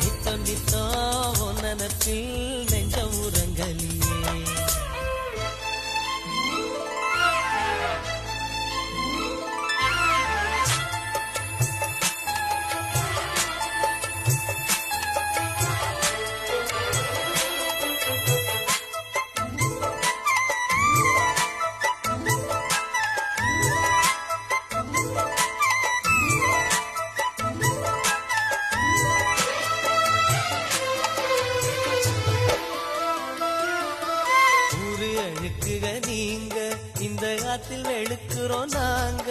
நித்தம் நித்தம் ஒன்னனத்தில் நெஞ்சம் உறங்கலியே. அழுக்குக நீங்க இந்த ஆத்தில் வெளுக்கிறோம் நாங்க.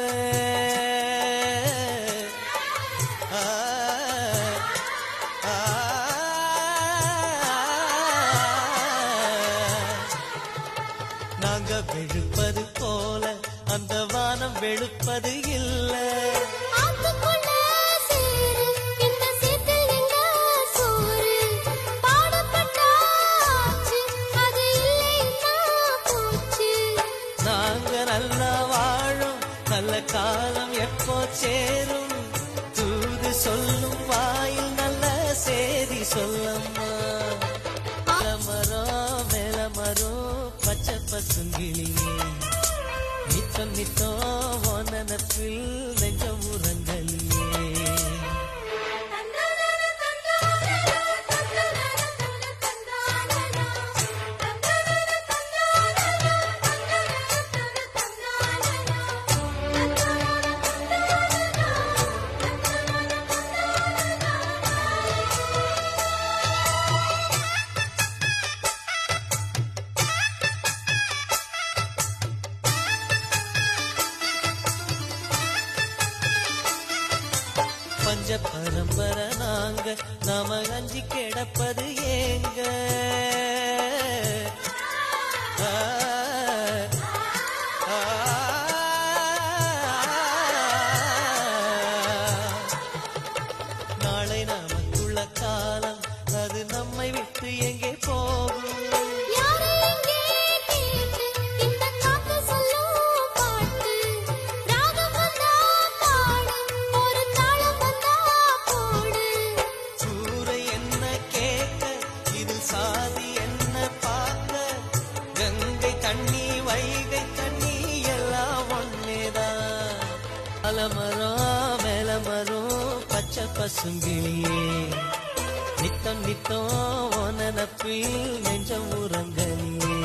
நாங்க வெளுப்பது போல அந்த வானம் வெளுப்பது இல்லை. நல்லா வாழும் நல்ல காலம் எப்போ சேரும், தூது சொல்லும் வாயில் நல்ல சேதி சொல்லம்மா. மரம் மேல மரம் பச்சை பசுங்கிளியே, நித்தம் நித்தம் ஒன்னனத்தில் நெஞ்சம் உறங்கலியே. பஞ்ச பரம்பரை நாங்க நாம அஞ்சி கிடப்பது ஏங்க. நாளை நமக்குள்ள காலம் அது நம்மை விட்டு எங்கே போகும். சாதி என்ன பார்க்க, கங்கை தண்ணி வைகை தண்ணி எல்லாம் ஒன்னேதான். அலமரம் மேல மரம் பச்சை பசுங்கிளியே, நித்தம் நித்தம் ஒன்னனப்பில் நெஞ்சம் உறங்கலியே.